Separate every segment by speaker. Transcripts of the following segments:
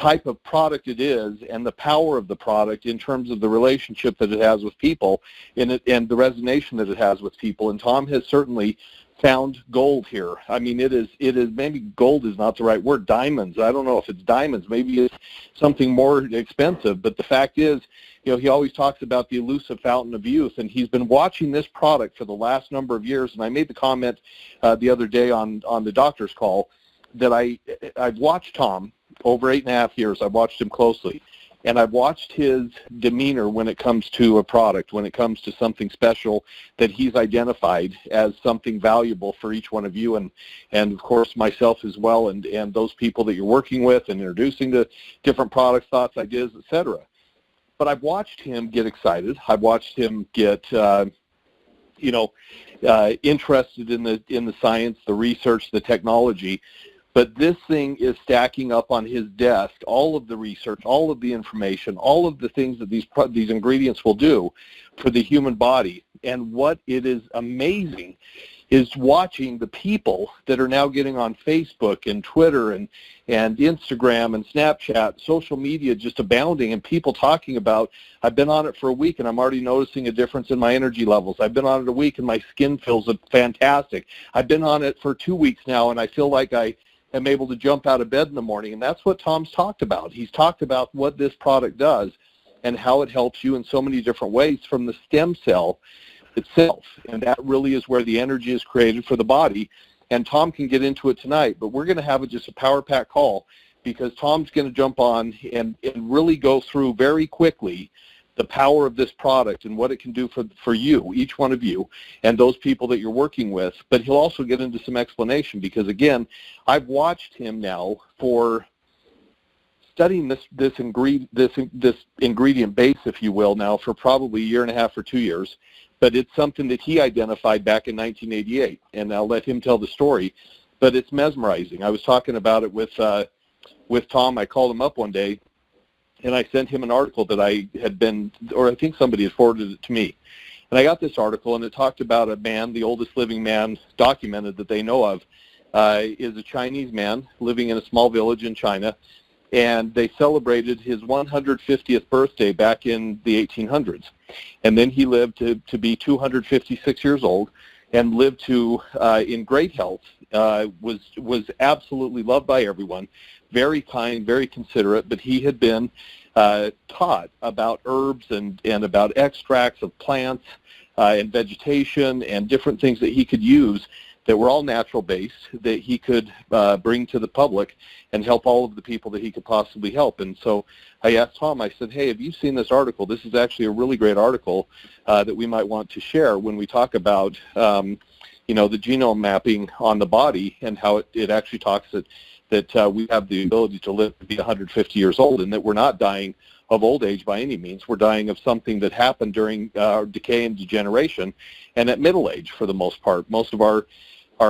Speaker 1: type of product it is and the power of the product in terms of the relationship that it has with people and the resonation that it has with people. And Tom has certainly found gold here. I mean, it is maybe gold is not the right word, diamonds. I don't know if it's diamonds. Maybe it's something more expensive. But the fact is, you know, he always talks about the elusive fountain of youth, and he's been watching this product for the last number of years. And I made the comment the other day on the doctor's call that I've watched Tom over 8.5 years. I've watched him closely. And I've watched his demeanor when it comes to a product, when it comes to something special that he's identified as something valuable for each one of you and of course myself as well, and those people that you're working with and introducing to different products, thoughts, ideas, etc. But I've watched him get excited. I've watched him get interested in the science, the research, the technology. But this thing is stacking up on his desk, all of the research, all of the information, all of the things that these ingredients will do for the human body. And what it is amazing is watching the people that are now getting on Facebook and Twitter and Instagram and Snapchat, social media just abounding, and people talking about, I've been on it for a week and I'm already noticing a difference in my energy levels. I've been on it a week and my skin feels fantastic. I've been on it for 2 weeks now and I feel like I am able to jump out of bed in the morning. And that's what Tom's talked about. He's talked about what this product does and how it helps you in so many different ways from the stem cell itself. And that really is where the energy is created for the body. And Tom can get into it tonight, but we're going to have just a power pack call because Tom's going to jump on and really go through very quickly the power of this product and what it can do for you, each one of you, and those people that you're working with. But he'll also get into some explanation because, again, I've watched him now for studying this ingredient base, if you will, now for probably 1.5 years or 2 years. But it's something that he identified back in 1988, and I'll let him tell the story. But it's mesmerizing. I was talking about it with Tom. I called him up one day, and I sent him an article that I think somebody had forwarded it to me. And I got this article, and it talked about a man, the oldest living man documented that they know of, is a Chinese man living in a small village in China, and they celebrated his 150th birthday back in the 1800s. And then he lived to be 256 years old and lived in great health, was absolutely loved by everyone, very kind, very considerate, but he had been taught about herbs and about extracts of plants and vegetation and different things that he could use that were all natural-based that he could bring to the public and help all of the people that he could possibly help. And so I asked Tom, I said, hey, have you seen this article? This is actually a really great article that we might want to share when we talk about the genome mapping on the body and how it actually talks that we have the ability to live to be 150 years old and that we're not dying of old age by any means. We're dying of something that happened during decay and degeneration and at middle age for the most part. Most of our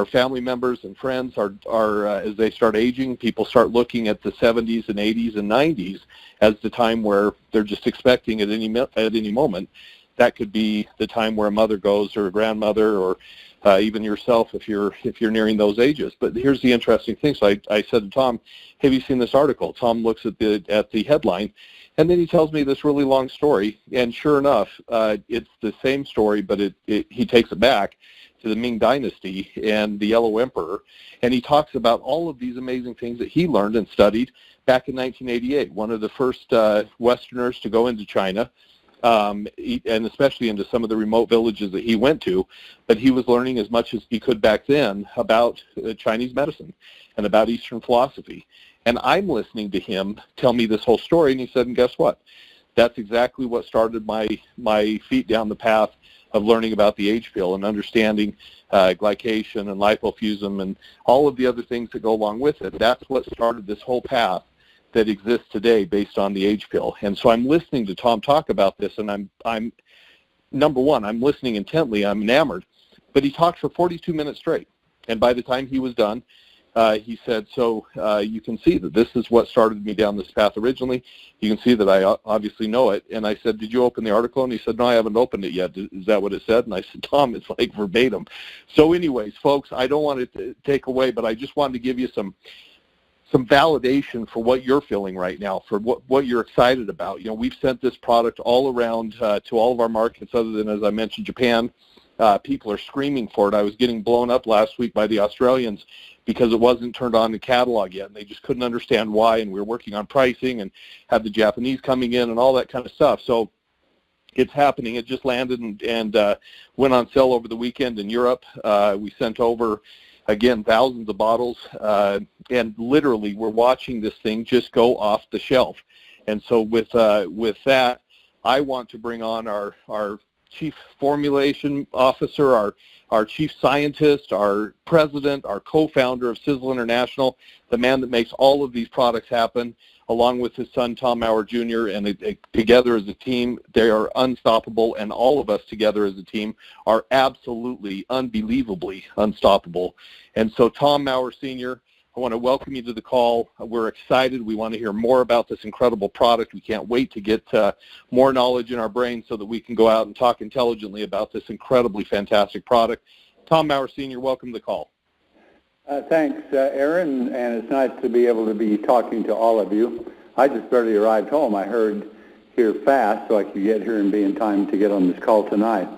Speaker 1: family members and friends are as they start aging, people start looking at the 70s and 80s and 90s as the time where they're just expecting at any moment. That could be the time where a mother goes or a grandmother or even yourself if you're nearing those ages. But here's the interesting thing. So I said to Tom, have you seen this article? Tom looks at the headline, and then he tells me this really long story. And sure enough, it's the same story, but he takes it back to the Ming Dynasty and the Yellow Emperor. And he talks about all of these amazing things that he learned and studied back in 1988, one of the first Westerners to go into China, and especially into some of the remote villages that he went to, but he was learning as much as he could back then about Chinese medicine and about Eastern philosophy. And I'm listening to him tell me this whole story, and he said, and guess what? That's exactly what started my feet down the path of learning about the age pill and understanding glycation and lipofusum and all of the other things that go along with it. That's what started this whole path that exists today based on the age pill. And so I'm listening to Tom talk about this, and I'm number one, I'm listening intently, I'm enamored, but he talked for 42 minutes straight. And by the time he was done, he said, so you can see that this is what started me down this path originally. You can see that I obviously know it. And I said, did you open the article? And he said, no, I haven't opened it yet. Is that what it said? And I said, Tom, it's like verbatim. So anyways, folks, I don't want to take away, but I just wanted to give you some some validation for what you're feeling right now, for what you're excited about. We've sent this product all around to all of our markets other than, as I mentioned, Japan. People are screaming for it. I was getting blown up last week by the Australians because it wasn't turned on the catalog yet, and they just couldn't understand why, and we were working on pricing and had the Japanese coming in and all that kind of stuff. So it's happening. It just landed and went on sale over the weekend in Europe. We sent over, again, thousands of bottles, and literally we're watching this thing just go off the shelf. And so with that, I want to bring on our chief formulation officer, our chief scientist, our president, our co-founder of Sisel International, the man that makes all of these products happen, along with his son, Tom Mower Jr., and together as a team, they are unstoppable, and all of us together as a team are absolutely, unbelievably unstoppable. And so, Tom Mower Sr., I want to welcome you to the call. We're excited. We want to hear more about this incredible product. We can't wait to get more knowledge in our brains so that we can go out and talk intelligently about this incredibly fantastic product. Tom Mower Sr., welcome to the call.
Speaker 2: Thanks, Aaron, and it's nice to be able to be talking to all of you. I just barely arrived home. I heard here fast so I could get here and be in time to get on this call tonight.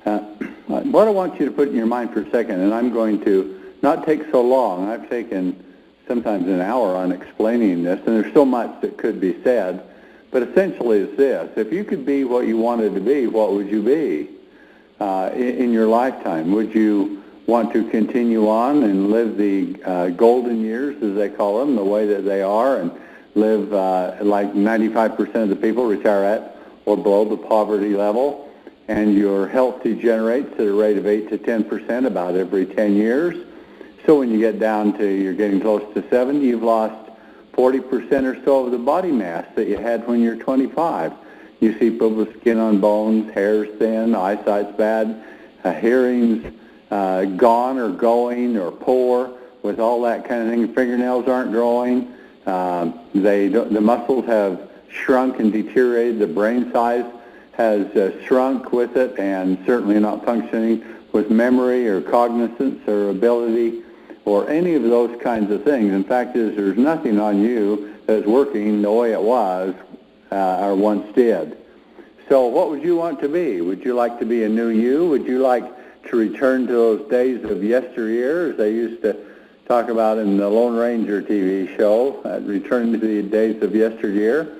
Speaker 2: What I want you to put in your mind for a second, and I'm going to not take so long. I've taken sometimes an hour on explaining this, and there's so much that could be said, but essentially it's this. If you could be what you wanted to be, what would you be in your lifetime? Would you want to continue on and live the golden years, as they call them, the way that they are, and live like 95% of the people retire at or below the poverty level, and your health degenerates at a rate of 8 to 10% about every 10 years. So when you get down to, you're getting close to 70, you've lost 40% or so of the body mass that you had when you're 25. You see people with skin on bones, hair's thin, eyesight's bad, hearing's gone or going or poor, with all that kind of thing. Fingernails aren't growing. The muscles have shrunk and deteriorated. The brain size has shrunk with it, and certainly not functioning with memory or cognizance or ability or any of those kinds of things. In fact, there's nothing on you that's working the way it was or once did. So what would you want to be? Would you like to be a new you? Would you like to return to those days of yesteryear, as they used to talk about in the Lone Ranger TV show, return to the days of yesteryear?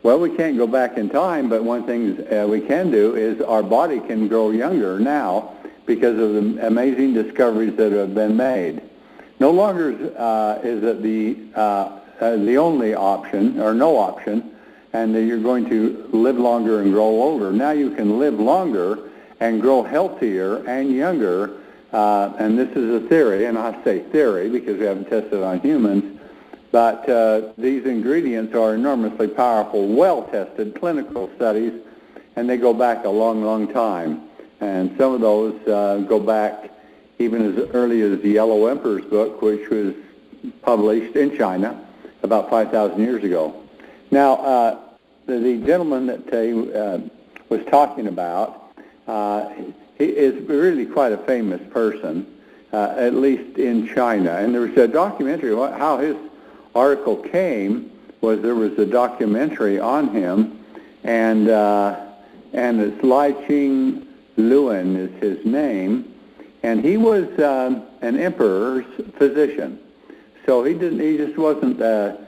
Speaker 2: Well, we can't go back in time, but one thing we can do is our body can grow younger now because of the amazing discoveries that have been made. No longer is it the only option, or no option, and that you're going to live longer and grow older. Now you can live longer and grow healthier and younger, and this is a theory, and I say theory because we haven't tested it on humans, but these ingredients are enormously powerful, well-tested clinical studies, and they go back a long, long time. And some of those go back even as early as the Yellow Emperor's book, which was published in China about 5,000 years ago. Now, the gentleman that was talking about, he is really quite a famous person, at least in China. And there was a documentary. How his article came was there was a documentary on him, and it's Lai Ching Luan is his name, and he was an emperor's physician. So he just wasn't a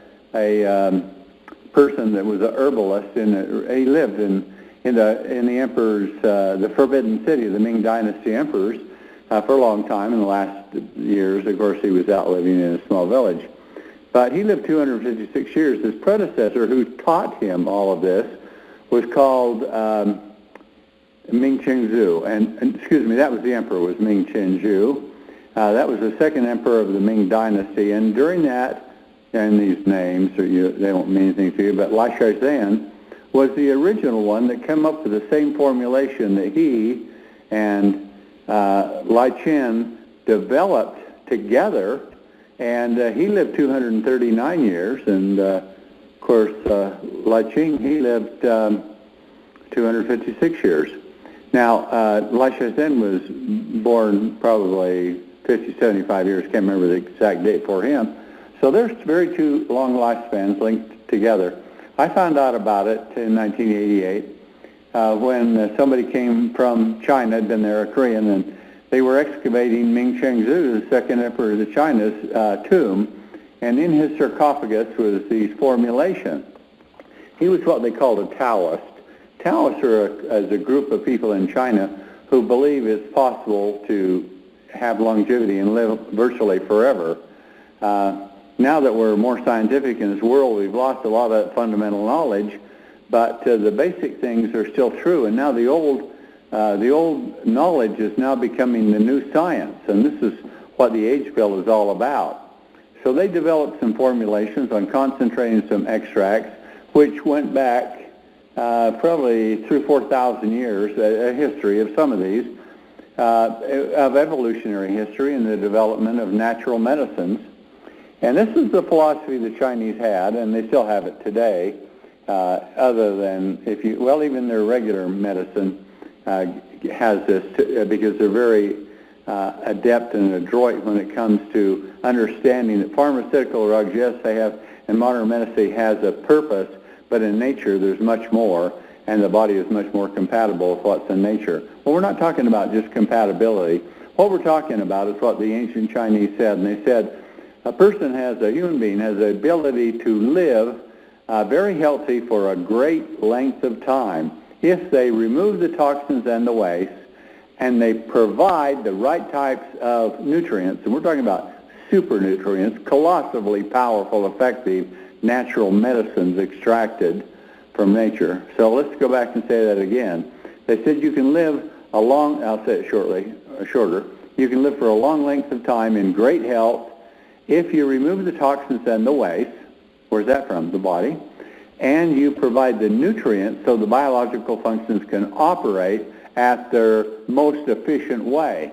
Speaker 2: person that was a herbalist. He lived in the emperor's, the Forbidden City, the Ming Dynasty emperors, for a long time. In the last years, of course, he was out living in a small village. But he lived 256 years. His predecessor, who taught him all of this, was called Ming Chengzu. And excuse me, that was the emperor, was Ming Chengzu. That was the second emperor of the Ming Dynasty. And during that, and these names, they don't mean anything to you, but Lai Shizhen was the original one that came up with the same formulation that he and Lai Chen developed together, and he lived 239 years, and of course Lai Ching, he lived 256 years. Now, Lai Shizhen was born probably 50, 75 years, can't remember the exact date for him, So there's very two long lifespans linked together. I found out about it in 1988 when somebody came from China, had been there, a Korean, and they were excavating Ming Chengzu, the second emperor of China's tomb, and in his sarcophagus was these formulation. He was what they called a Taoist. Taoists are a group of people in China who believe it's possible to have longevity and live virtually forever. Now that we're more scientific in this world, we've lost a lot of that fundamental knowledge, but the basic things are still true. And now the old knowledge is now becoming the new science, and this is what the A.G.E pill is all about. So they developed some formulations on concentrating some extracts, which went back probably 3,000 or 4,000 years, a history of some of these, of evolutionary history and the development of natural medicines. And this is the philosophy the Chinese had, and they still have it today, other than even their regular medicine has this, because they're very adept and adroit when it comes to understanding that pharmaceutical drugs, yes, they have, and modern medicine has a purpose, but in nature there's much more, and the body is much more compatible with what's in nature. Well, we're not talking about just compatibility. What we're talking about is what the ancient Chinese said, and they said, a human being has the ability to live very healthy for a great length of time if they remove the toxins and the waste and they provide the right types of nutrients. And we're talking about super nutrients, colossally powerful, effective natural medicines extracted from nature. So let's go back and say that again. They said you can live I'll say it shorter, you can live for a long length of time in great health if you remove the toxins and the waste. Where's that from? The body. And you provide the nutrients so the biological functions can operate at their most efficient way.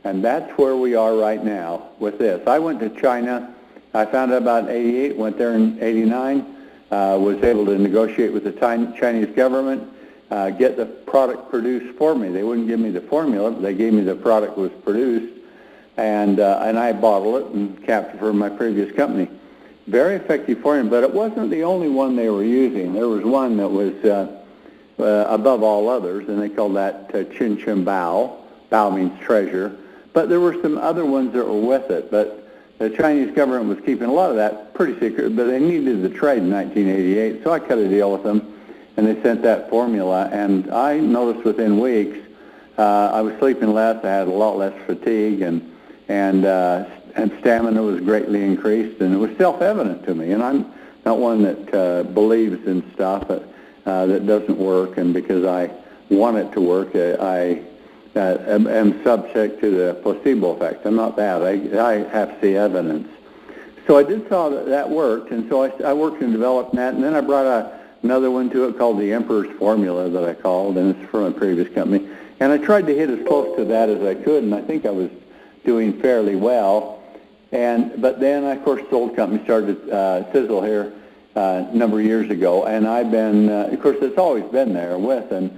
Speaker 2: And that's where we are right now with this. I went to China. I found out about 88, went there in 89, was able to negotiate with the Chinese government, get the product produced for me. They wouldn't give me the formula, but they gave me the product was produced, and I bottle it and capture for my previous company. Very effective formula, but it wasn't the only one they were using. There was one that was above all others, and they called that Chin Chin Bao. Bao means treasure. But there were some other ones that were with it. But the Chinese government was keeping a lot of that pretty secret, but they needed the trade in 1988, so I cut a deal with them, and they sent that formula. And I noticed within weeks I was sleeping less, I had a lot less fatigue, and stamina was greatly increased, and it was self-evident to me. And I'm not one that believes in stuff that doesn't work, and because I want it to work, I am subject to the placebo effect. I'm not that. I have to see evidence. So I did saw that worked, and so I worked and developed that, and then I brought another one to it called the Emperor's Formula that I called, and it's from a previous company. And I tried to hit as close to that as I could, and I think I was doing fairly well. But then, of course, the old company started Sisel here a number of years ago, and I've been, of course, it's always been there with, and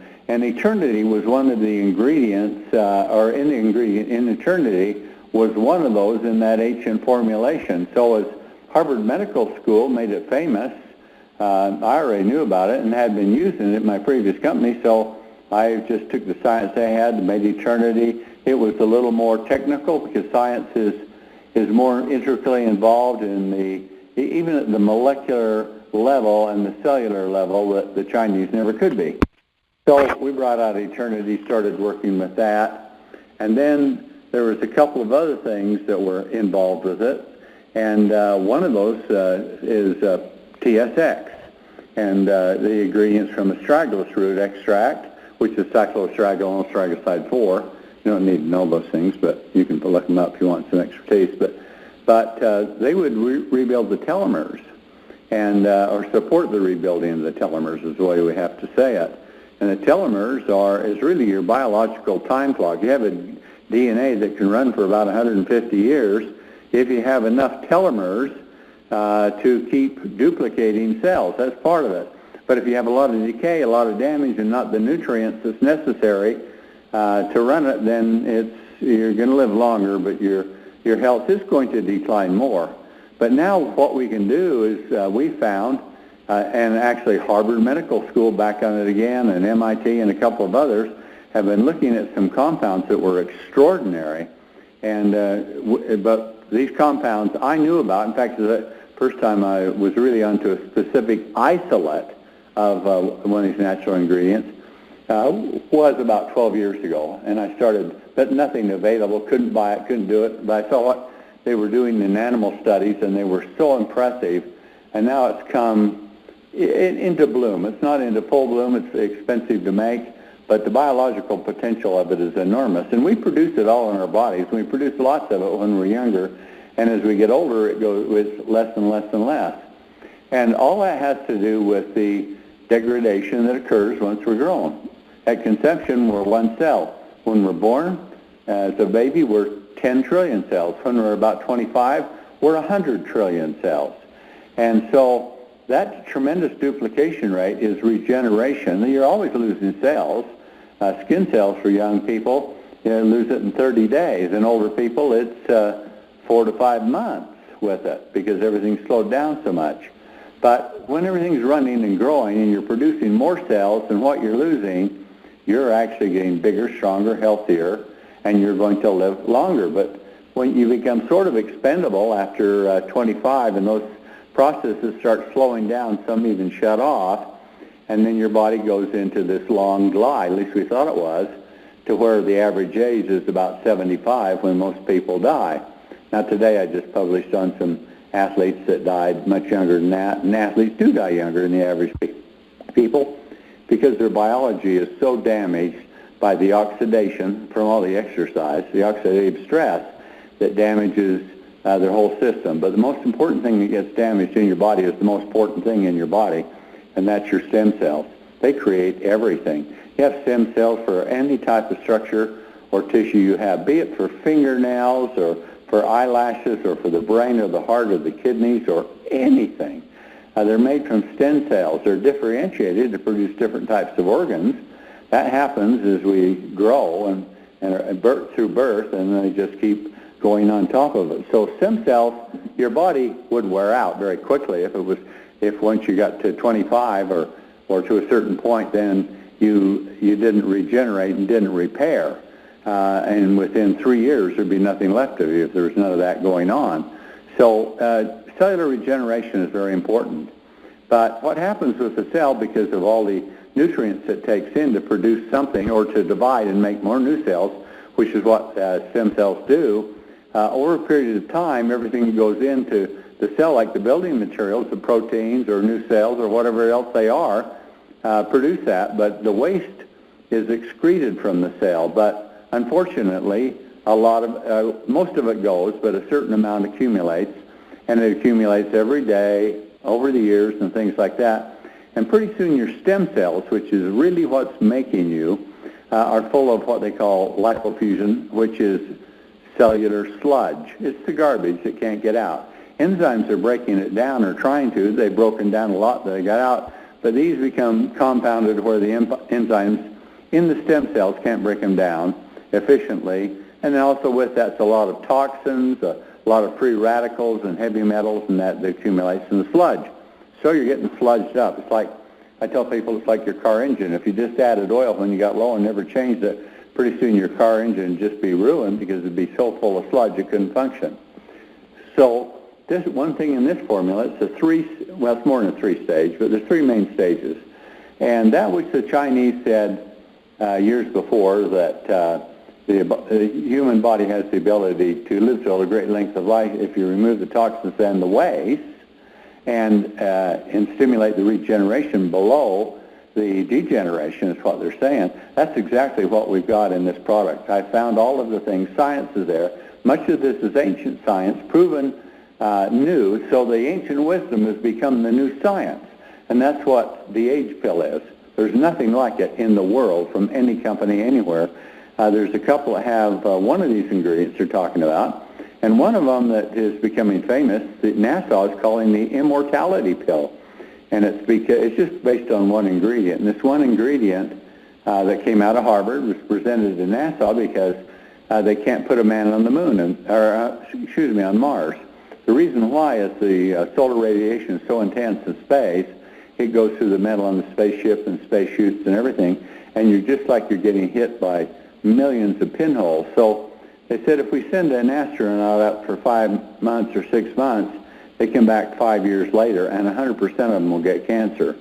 Speaker 2: Eternity was one of the ingredients, in Eternity was one of those in that ancient formulation. So as Harvard Medical School made it famous, I already knew about it and had been using it in my previous company, so I just took the science they had and made Eternity. It was a little more technical because science is more intricately involved in even at the molecular level and the cellular level that the Chinese never could be. So we brought out Eternity, started working with that, and then there was a couple of other things that were involved with it, and one of those is TSX, and the ingredients from astragalus root extract, which is cycloastragalone, astragaloside 4. You don't need to know those things, but you can look them up if you want some expertise. But they would rebuild the telomeres, and or support the rebuilding of the telomeres is the way we have to say it. And the telomeres is really your biological time clock. You have a DNA that can run for about 150 years if you have enough telomeres to keep duplicating cells. That's part of it. But if you have a lot of decay, a lot of damage, and not the nutrients that's necessary to run it, then you're going to live longer, but your health is going to decline more. But now what we can do is we found, and actually Harvard Medical School back on it again, and MIT and a couple of others have been looking at some compounds that were extraordinary. And but these compounds I knew about. In fact, the first time I was really onto a specific isolate of one of these natural ingredients was about 12 years ago. And I started, but nothing available, couldn't buy it, couldn't do it. But I saw what they were doing in animal studies, and they were so impressive. And now it's come into bloom. It's not into full bloom. It's expensive to make, but the biological potential of it is enormous. And we produce it all in our bodies. We produce lots of it when we're younger, and as we get older, it goes with less and less and less. And all that has to do with the degradation that occurs once we're grown. At conception, we're one cell. When we're born, as a baby, we're 10 trillion cells. When we're about 25, we're 100 trillion cells. And so that tremendous duplication rate is regeneration. You're always losing cells. Skin cells for young people, lose it in 30 days. In older people, it's 4 to 5 months with it because everything's slowed down so much. But when everything's running and growing and you're producing more cells than what you're losing, you're actually getting bigger, stronger, healthier, and you're going to live longer. But when you become sort of expendable after 25 and those processes start slowing down, some even shut off, and then your body goes into this long glide, at least we thought it was, to where the average age is about 75 when most people die. Now today I just published on some athletes that died much younger than that, and athletes do die younger than the average people because their biology is so damaged by the oxidation from all the exercise, the oxidative stress that damages their whole system. But the most important thing that gets damaged in your body is the most important thing in your body, and that's your stem cells. They create everything. You have stem cells for any type of structure or tissue you have, be it for fingernails or for eyelashes or for the brain or the heart or the kidneys or anything. They're made from stem cells. They're differentiated to produce different types of organs. That happens as we grow and through birth, and they just keep going on top of it. So stem cells, your body would wear out very quickly if once you got to 25 or to a certain point, then you didn't regenerate and didn't repair. And within 3 years, there'd be nothing left of you if there was none of that going on. So cellular regeneration is very important. But what happens with the cell, because of all the nutrients it takes in to produce something or to divide and make more new cells, which is what stem cells do, over a period of time, everything that goes into the cell, like the building materials, the proteins or new cells or whatever else they are, produce that. But the waste is excreted from the cell. But unfortunately, most of it goes, but a certain amount accumulates, and it accumulates every day over the years and things like that. And pretty soon your stem cells, which is really what's making you, are full of what they call lipofuscin, which is cellular sludge. It's the garbage that can't get out. Enzymes are breaking it down or trying to. They've broken down a lot that they got out, but these become compounded where the enzymes in the stem cells can't break them down efficiently. And then also with that's a lot of toxins, a lot of free radicals and heavy metals, and that accumulates in the sludge. So you're getting sludged up. It's like, I tell people it's like your car engine. If you just added oil when you got low and never changed it, pretty soon your car engine would just be ruined because it'd be so full of sludge it couldn't function. So this one thing in this formula, it's more than a 3-stage, but there's 3 main stages. And that which the Chinese said years before, that the human body has the ability to live to a great length of life if you remove the toxins and the waste and stimulate the regeneration below the degeneration is what they're saying. That's exactly what we've got in this product. I found all of the things. Science is there. Much of this is ancient science, proven new, so the ancient wisdom has become the new science. And that's what the A.G.E pill is. There's nothing like it in the world from any company anywhere. There's a couple that have one of these ingredients they're talking about, and one of them that is becoming famous that NASA is calling the immortality pill. And it's just based on one ingredient. And this one ingredient that came out of Harvard was presented to NASA because they can't put a man on the moon, on Mars. The reason why is the solar radiation is so intense in space, it goes through the metal on the spaceship and space chutes and everything, and you're just like you're getting hit by millions of pinholes. So they said if we send an astronaut out for 5 months or 6 months, they come back 5 years later, and 100% of them will get cancer.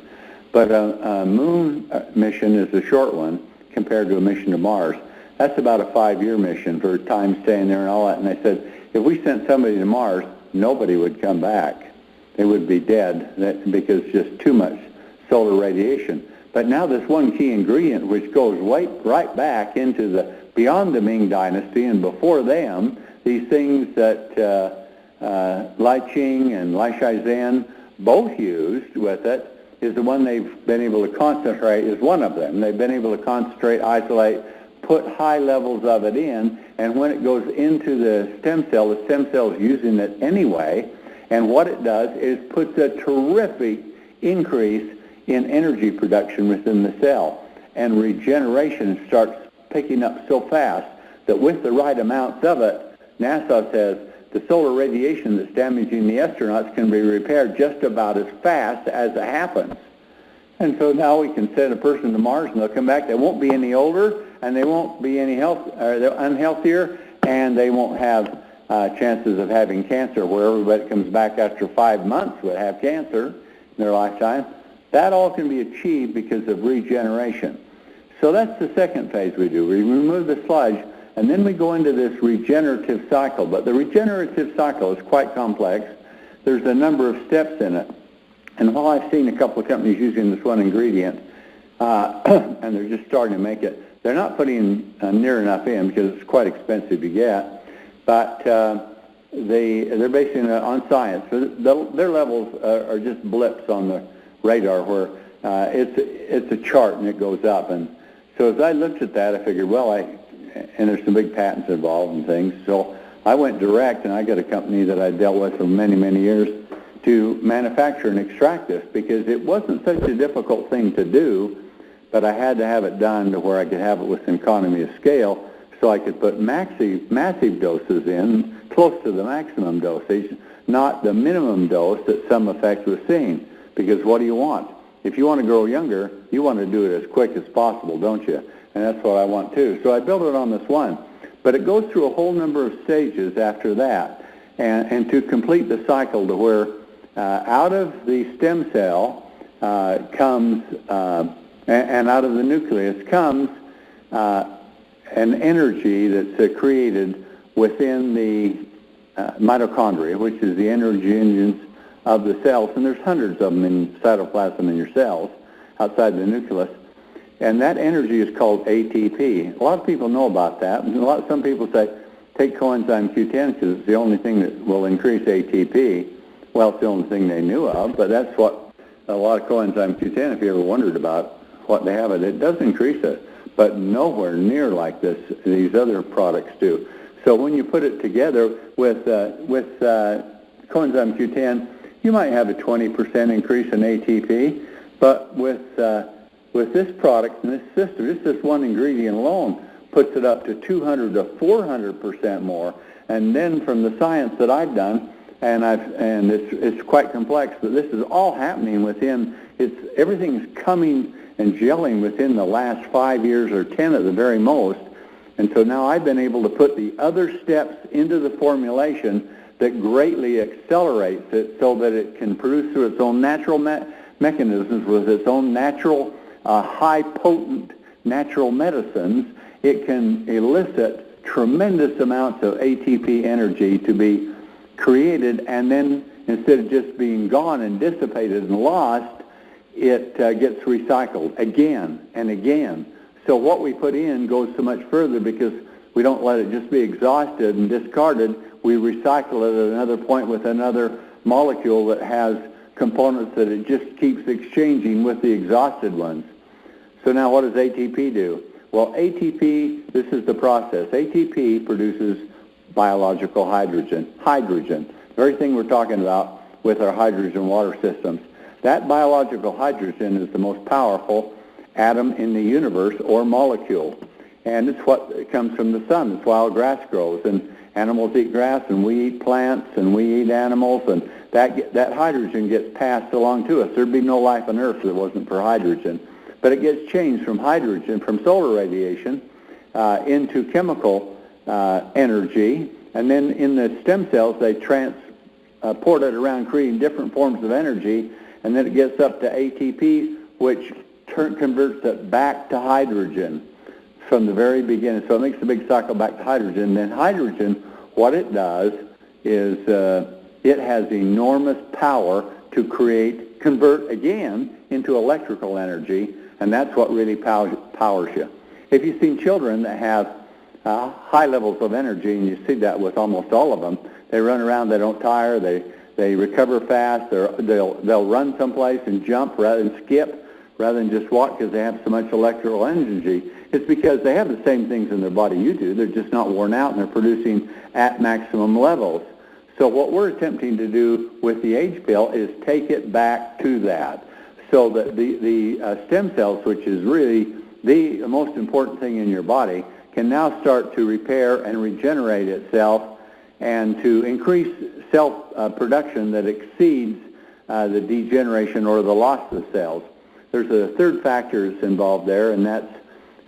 Speaker 2: But a moon mission is a short one compared to a mission to Mars. That's about a 5-year mission for time staying there and all that. And they said if we sent somebody to Mars, nobody would come back. They would be dead because just too much solar radiation. But now this one key ingredient, which goes right back into the beyond the Ming Dynasty and before them, these things that Lai Ching and Lai Shizhen both used with it, is the one they've been able to concentrate, is one of them. They've been able to concentrate, isolate, put high levels of it in, and when it goes into the stem cell is using it anyway, and what it does is puts a terrific increase in energy production within the cell, and regeneration starts picking up so fast that with the right amounts of it, NASA says the solar radiation that's damaging the astronauts can be repaired just about as fast as it happens. And so now we can send a person to Mars and they'll come back. They won't be any older, and they won't be any unhealthier, and they won't have chances of having cancer, where everybody that comes back after 5 months would have cancer in their lifetime. That all can be achieved because of regeneration. So that's the second phase we do. We remove the sludge, and then we go into this regenerative cycle. But the regenerative cycle is quite complex. There's a number of steps in it. And while I've seen a couple of companies using this one ingredient, and they're just starting to make it, they're not putting near enough in because it's quite expensive to get. But they're basing it on science. So their levels are just blips on the radar where it's a chart and it goes up. And so as I looked at that, I figured, well, and there's some big patents involved and things. So I went direct, and I got a company that I dealt with for many, many years to manufacture and extract this, because it wasn't such a difficult thing to do, but I had to have it done to where I could have it with an economy of scale, so I could put massive doses in, close to the maximum dosage, not the minimum dose that some effect was seen. Because what do you want? If you want to grow younger, you want to do it as quick as possible, don't you? And that's what I want too. So I built it on this one. But it goes through a whole number of stages after that. And to complete the cycle to where out of the stem cell comes, and out of the nucleus comes an energy that's created within the mitochondria, which is the energy engines of the cells. And there's hundreds of them in cytoplasm in your cells outside the nucleus. And that energy is called ATP. A lot of people know about that. And some people say, take coenzyme Q10 because it's the only thing that will increase ATP. Well, it's the only thing they knew of, but that's what a lot of coenzyme Q10, if you ever wondered about what they have, it does increase it, but nowhere near like these other products do. So when you put it together with coenzyme Q10, you might have a 20% increase in ATP, but with this product and this system, just this one ingredient alone puts it up to 200 to 400% more. And then from the science that I've done, and it's quite complex, but this is all happening within, everything's coming and gelling within the last 5 years or 10 at the very most. And so now I've been able to put the other steps into the formulation that greatly accelerates it so that it can produce through its own natural mechanisms with its own natural, high potent natural medicines. It can elicit tremendous amounts of ATP energy to be created, and then instead of just being gone and dissipated and lost, it gets recycled again and again. So what we put in goes so much further because we don't let it just be exhausted and discarded. We recycle it at another point with another molecule that has components that it just keeps exchanging with the exhausted ones. So now what does ATP do? Well, ATP, this is the process. ATP produces biological hydrogen. Hydrogen, the very thing we're talking about with our hydrogen water systems. That biological hydrogen is the most powerful atom in the universe or molecule. And it's what comes from the sun. It's why all grass grows. And Animals eat grass, and we eat plants, and we eat animals, and that hydrogen gets passed along to us. There'd be no life on Earth if it wasn't for hydrogen. But it gets changed from hydrogen, from solar radiation, into chemical energy, and then in the stem cells they transport it around, creating different forms of energy, and then it gets up to ATP, which converts it back to hydrogen from the very beginning. So it makes a big cycle back to hydrogen. Then hydrogen, what it does is it has enormous power to convert again into electrical energy, and that's what really powers you. If you've seen children that have high levels of energy, and you see that with almost all of them, they run around, they don't tire, they recover fast, they'll run someplace and jump rather than skip, rather than just walk because they have so much electrical energy. It's because they have the same things in their body you do. They're just not worn out, and they're producing at maximum levels. So what we're attempting to do with the A.G.E pill is take it back to that. So that the stem cells, which is really the most important thing in your body, can now start to repair and regenerate itself and to increase self-production that exceeds the degeneration or the loss of cells. There's a third factor that's involved there, and that's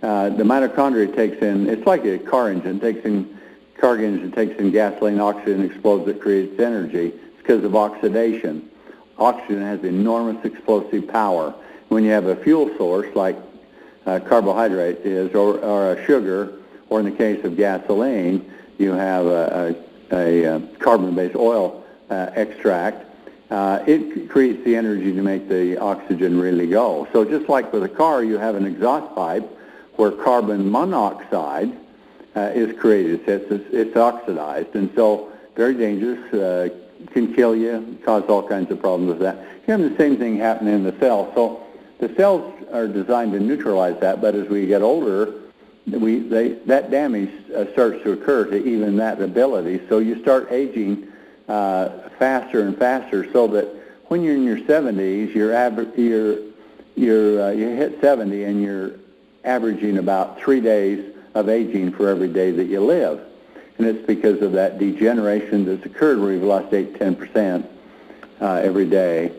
Speaker 2: the mitochondria takes in, it's like a car engine, takes in gasoline, oxygen, explodes, it creates energy. It's because of oxidation. Oxygen has enormous explosive power. When you have a fuel source like carbohydrate is, or a sugar, or in the case of gasoline, you have a carbon-based oil extract, it creates the energy to make the oxygen really go. So just like with a car, you have an exhaust pipe where carbon monoxide is created. It's oxidized, and so very dangerous, can kill you, cause all kinds of problems with that. You have the same thing happening in the cell. So the cells are designed to neutralize that, but as we get older, that damage starts to occur to even that ability. So you start aging faster and faster, so that when you're in your 70s, you hit 70 and you're averaging about 3 days of aging for every day that you live. And it's because of that degeneration that's occurred where you've lost 8-10% every day,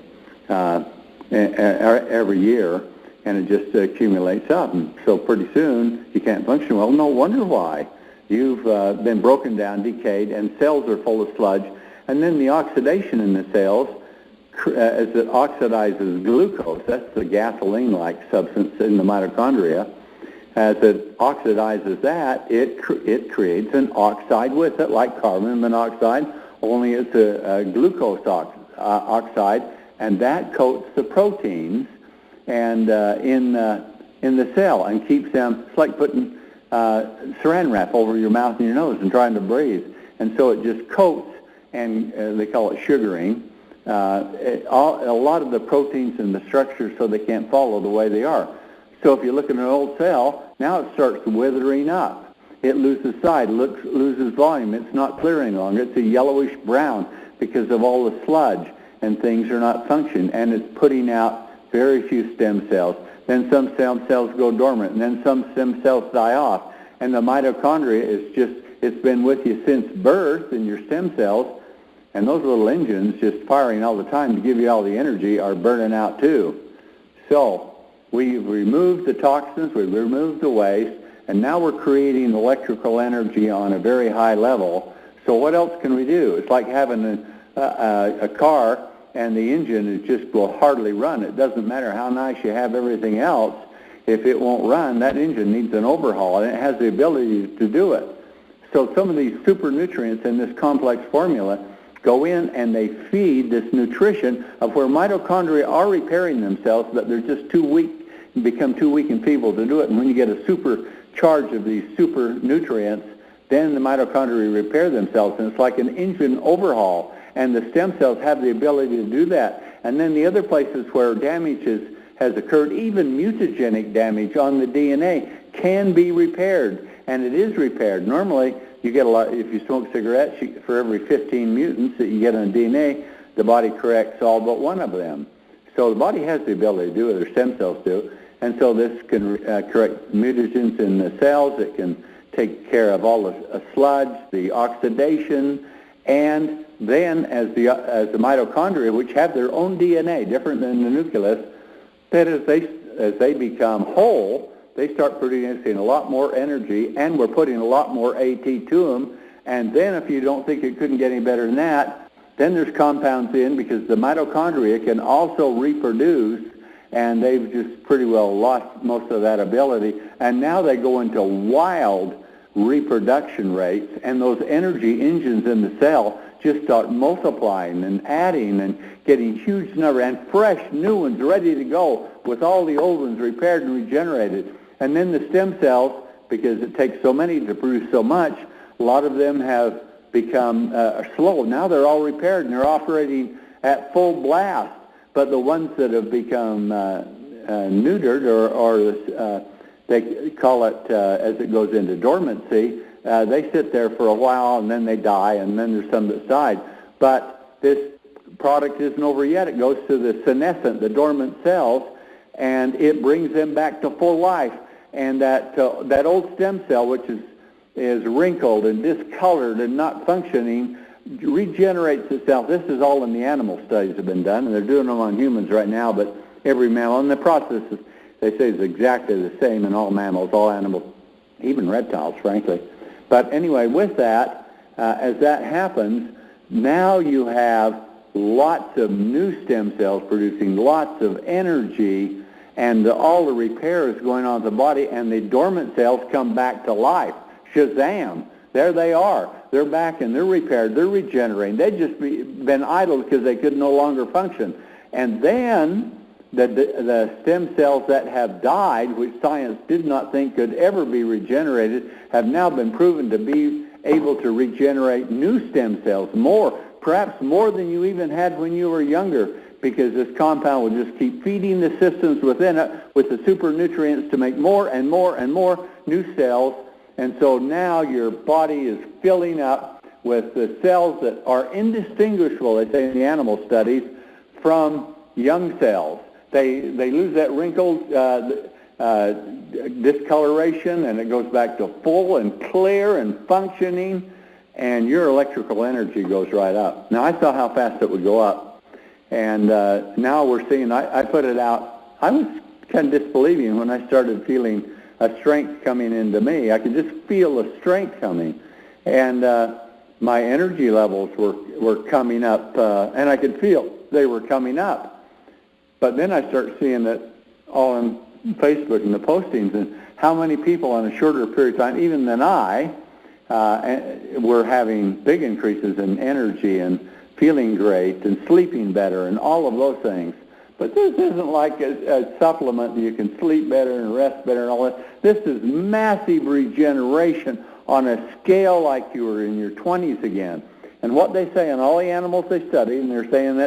Speaker 2: every year, and it just accumulates up. And so pretty soon you can't function well. No wonder why. You've been broken down, decayed, and cells are full of sludge. And then the oxidation in the cells, as it oxidizes glucose, that's the gasoline-like substance in the mitochondria, as it oxidizes that, it creates an oxide with it, like carbon monoxide, only it's a glucose oxide, and that coats the proteins and in the cell and keeps them. It's like putting saran wrap over your mouth and your nose and trying to breathe, and so it just coats, and they call it sugaring, a lot of the proteins and the structures, so they can't follow the way they are. So if you look at an old cell, now it starts withering up. It loses size, loses volume. It's not clear any longer. It's a yellowish brown because of all the sludge, and things are not functioning, and it's putting out very few stem cells. Then some stem cells go dormant, and then some stem cells die off. And the mitochondria it's been with you since birth in your stem cells, and those little engines just firing all the time to give you all the energy are burning out too. So we've removed the toxins, we've removed the waste, and now we're creating electrical energy on a very high level. So what else can we do? It's like having a car and the engine will hardly run. It doesn't matter how nice you have everything else. If it won't run, that engine needs an overhaul, and it has the ability to do it. So some of these super nutrients in this complex formula go in and they feed this nutrition of where mitochondria are repairing themselves, but they're just too weak, become too weak and feeble to do it. And when you get a super charge of these super nutrients, then the mitochondria repair themselves, and it's like an engine overhaul, and the stem cells have the ability to do that. And then the other places where damage has occurred, even mutagenic damage on the DNA, can be repaired, and it is repaired. Normally, you get a lot, if you smoke cigarettes, for every 15 mutants that you get on DNA, the body corrects all but one of them. So the body has the ability to do it, or stem cells do, and so this can correct mutagens in the cells. It can take care of all the sludge, the oxidation, and then as the mitochondria, which have their own DNA, different than the nucleus, that as they become whole, they start producing a lot more energy, and we're putting a lot more AT to them. And then if you don't think it couldn't get any better than that, then there's compounds in, because the mitochondria can also reproduce, and they've just pretty well lost most of that ability. And now they go into wild reproduction rates, and those energy engines in the cell just start multiplying and adding and getting huge number and fresh new ones ready to go with all the old ones repaired and regenerated. And then the stem cells, because it takes so many to produce so much, a lot of them have become slow. Now they're all repaired and they're operating at full blast. But the ones that have become neutered, or they call it, as it goes into dormancy, they sit there for a while and then they die, and then there's some that died. But this product isn't over yet. It goes to the senescent, the dormant cells, and it brings them back to full life. And that old stem cell, which is wrinkled and discolored and not functioning, regenerates itself. This is all in the animal studies have been done, and they're doing them on humans right now, but every mammal, and the process is, they say, is exactly the same in all mammals, all animals, even reptiles, frankly. But anyway, with that, as that happens, now you have lots of new stem cells producing lots of energy, and all the repair is going on in the body, and the dormant cells come back to life. Shazam! There they are. They're back and they're repaired. They're regenerating. They'd just been idle because they could no longer function. And then the stem cells that have died, which science did not think could ever be regenerated, have now been proven to be able to regenerate new stem cells, perhaps more than you even had when you were younger, because this compound will just keep feeding the systems within it with the super nutrients to make more and more and more new cells. And so now your body is filling up with the cells that are indistinguishable, they say in the animal studies, from young cells. They lose that wrinkled discoloration, and it goes back to full and clear and functioning, and your electrical energy goes right up. Now, I saw how fast it would go up, and now we're seeing, I put it out. I was kind of disbelieving when I started feeling a strength coming into me. I could just feel the strength coming, and my energy levels were coming up, and I could feel they were coming up. But then I start seeing it all on Facebook and the postings, and how many people in a shorter period of time, even than I, were having big increases in energy and feeling great and sleeping better and all of those things. But this isn't like a supplement that you can sleep better and rest better and all that. This is massive regeneration on a scale like you were in your 20s again. And what they say on all the animals they study, and they're saying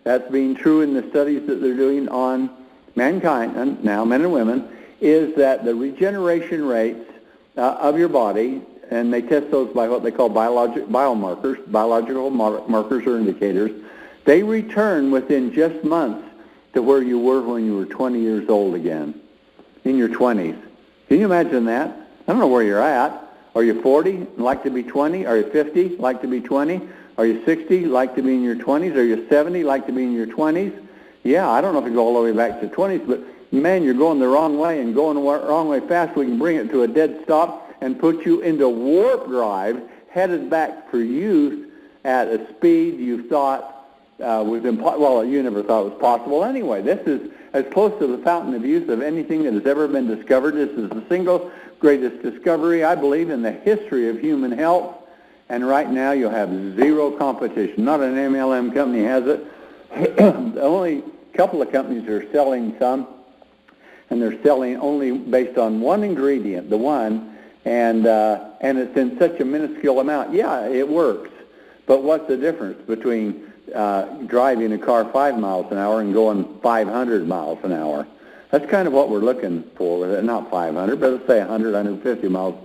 Speaker 2: that's being true in the studies that they're doing on mankind, and now men and women, is that the regeneration rates of your body, and they test those by what they call biological markers or indicators, they return within just months to where you were when you were 20 years old again, in your 20s. Can you imagine that? I don't know where you're at. Are you 40, like to be 20? Are you 50, like to be 20? Are you 60, like to be in your 20s? Are you 70, like to be in your 20s? Yeah, I don't know if you go all the way back to 20s, but man, you're going the wrong way and going the wrong way fast. We can bring it to a dead stop and put you into warp drive, headed back for youth at a speed you thought was impossible. Well, you never thought it was possible anyway. This is as close to the fountain of youth of anything that has ever been discovered. This is the single greatest discovery, I believe, in the history of human health. And right now you'll have zero competition. Not an MLM company has it. Only a couple of companies are selling some, and they're selling only based on one ingredient, the one, and it's in such a minuscule amount. Yeah, it works. But what's the difference between driving a car 5 miles an hour and going 500 miles an hour? That's kind of what we're looking for with it. Not 500, but let's say 100, 150 miles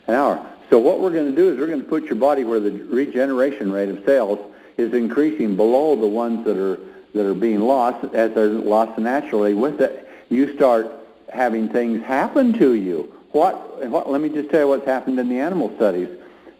Speaker 2: an hour. So what we're going to do is we're going to put your body where the regeneration rate of cells is increasing below the ones that are being lost. As they're lost naturally, with it, you start having things happen to you. let me just tell you what's happened in the animal studies.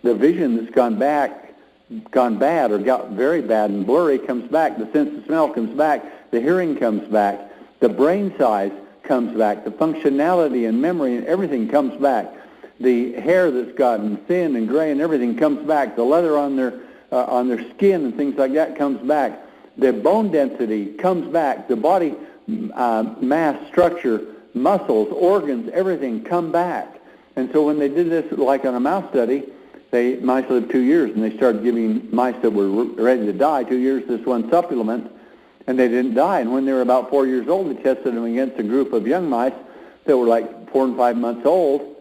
Speaker 2: The vision that's gone bad or got very bad and blurry comes back. The sense of smell comes back. The hearing comes back. The brain size comes back. The functionality and memory and everything comes back. The hair that's gotten thin and gray and everything comes back. The leather on their skin and things like that comes back. The bone density comes back. The body mass, structure, muscles, organs, everything come back. And so when they did this, like on a mouse study, mice lived 2 years, and they started giving mice that were ready to die 2 years this one supplement, and they didn't die. And when they were about 4 years old, they tested them against a group of young mice that were like 4 and 5 months old,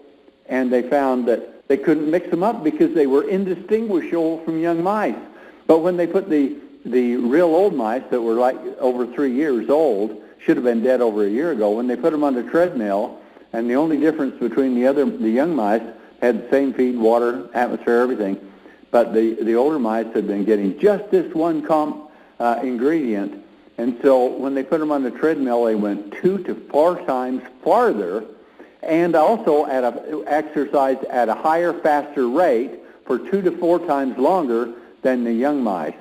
Speaker 2: and they found that they couldn't mix them up because they were indistinguishable from young mice. But when they put the real old mice that were like over 3 years old, should have been dead over a year ago, when they put them on the treadmill, and the only difference between the young mice had the same feed, water, atmosphere, everything, but the older mice had been getting just this one ingredient. And so when they put them on the treadmill, they went 2 to 4 times farther, and also exercised at a higher, faster rate for 2 to 4 times longer than the young mice.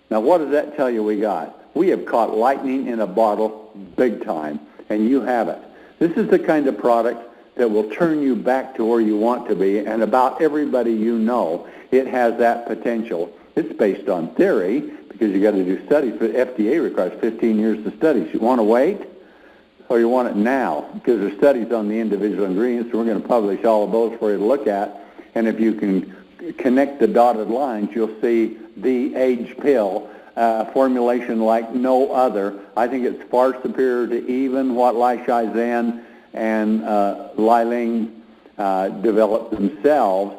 Speaker 2: Now, what does that tell you we got? We have caught lightning in a bottle big time, and you have it. This is the kind of product that will turn you back to where you want to be, and about everybody you know, it has that potential. It's based on theory, because you got to do studies, but FDA requires 15 years of studies. You want to wait, or you want it now? Because there's studies on the individual ingredients, and we're going to publish all of those for you to look at, and if you can connect the dotted lines, you'll see the A.G.E pill, formulation like no other. I think it's far superior to even what Lai Shizhen and Lai Ling developed themselves,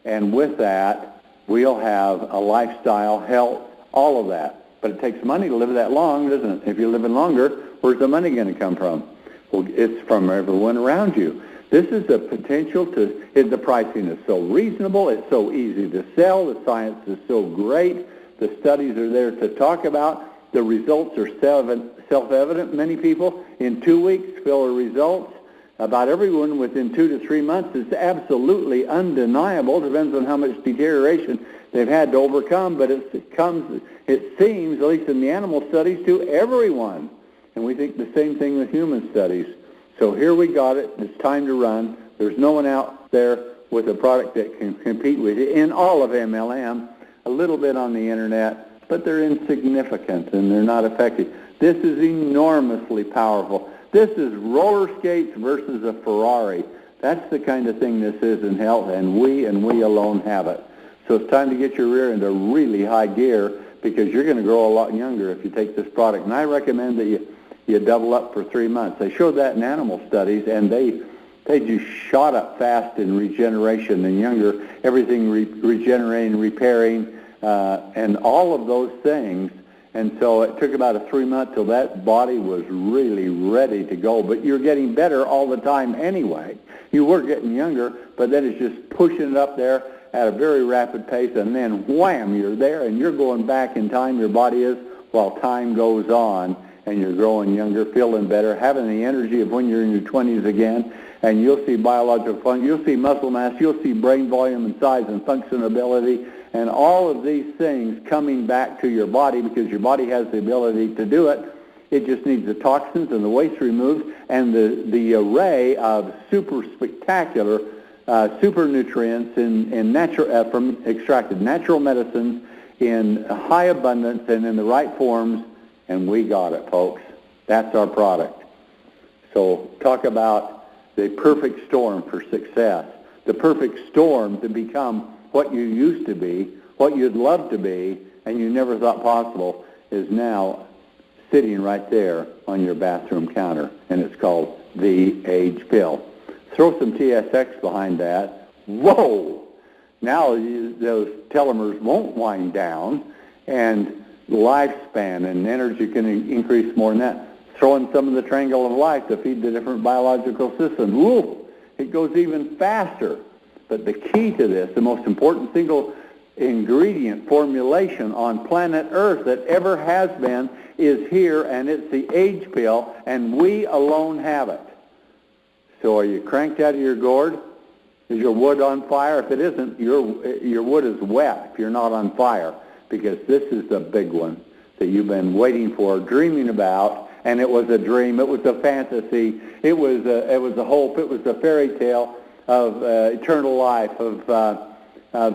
Speaker 2: and with that, we'll have a lifestyle, health, all of that. But it takes money to live that long, doesn't it? If you're living longer, where's the money going to come from? Well, it's from everyone around you. This is the potential the pricing is so reasonable, it's so easy to sell, the science is so great, the studies are there to talk about, the results are self-evident. Many people in 2 weeks feel the results. About everyone within 2 to 3 months is absolutely undeniable. Depends on how much deterioration they've had to overcome, but it seems, at least in the animal studies, to everyone. And we think the same thing with human studies. So here we got it. It's time to run. There's no one out there with a product that can compete with it in all of MLM, a little bit on the internet, but they're insignificant and they're not effective. This is enormously powerful. This is roller skates versus a Ferrari. That's the kind of thing this is in health, and we alone have it. So it's time to get your rear into really high gear, because you're going to grow a lot younger if you take this product. And I recommend that you double up for 3 months. They showed that in animal studies, and they just shot up fast in regeneration and younger, everything regenerating, repairing, and all of those things. And so it took about 3 months till that body was really ready to go. But you're getting better all the time anyway. You were getting younger, but then it's just pushing it up there at a very rapid pace, and then wham, you're there, and you're going back in time, your body is, while time goes on, and you're growing younger, feeling better, having the energy of when you're in your 20s again, and you'll see biological function, you'll see muscle mass, you'll see brain volume and size and functionability, and all of these things coming back to your body, because your body has the ability to do it. It just needs the toxins and the waste removed, and the array of super spectacular super nutrients in natural, from extracted natural medicines in high abundance and in the right forms, and we got it, folks. That's our product. So talk about the perfect storm for success, the perfect storm to become what you used to be, what you'd love to be, and you never thought possible, is now sitting right there on your bathroom counter, and it's called the A.G.E pill. Throw some TSX behind that. Whoa! Now those telomeres won't wind down, and lifespan and energy can increase more than that. Throw in some of the triangle of life to feed the different biological systems. Woo! It goes even faster. But the key to this, the most important single ingredient formulation on planet Earth that ever has been, is here, and it's the A.G.E pill, and we alone have it. So are you cranked out of your gourd? Is your wood on fire? If it isn't, your wood is wet if you're not on fire, because this is the big one that you've been waiting for, dreaming about, and it was a dream, it was a fantasy, it was a hope, it was a fairy tale of eternal life, of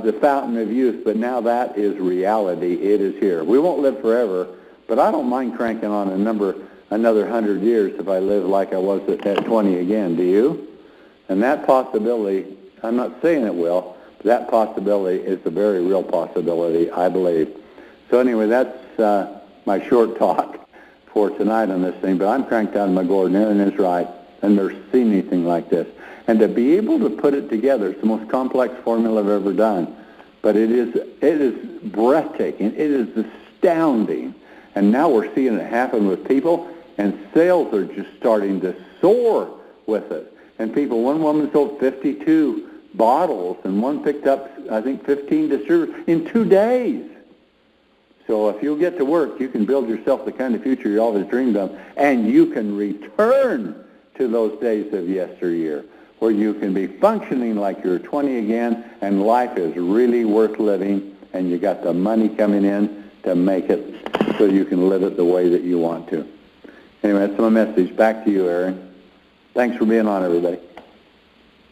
Speaker 2: the fountain of youth, but now that is reality. It is here. We won't live forever, but I don't mind cranking on another 100 years if I live like I was at 20 again. Do you? And that possibility, I'm not saying it will, but that possibility is a very real possibility, I believe. So anyway, that's my short talk for tonight on this thing, but I'm cranked out of my gourd, and Aaron is right. I've never seen anything like this. And to be able to put it together, it's the most complex formula I've ever done. But it is breathtaking. It is astounding. And now we're seeing it happen with people, and sales are just starting to soar with it. And people, one woman sold 52 bottles, and one picked up, I think, 15 distributors in 2 days. So if you'll get to work, you can build yourself the kind of future you always dreamed of, and you can return to those days of yesteryear, where you can be functioning like you're 20 again, and life is really worth living, and you got the money coming in to make it so you can live it the way that you want to. Anyway, that's my message. Back to you, Aaron. Thanks for being on, everybody.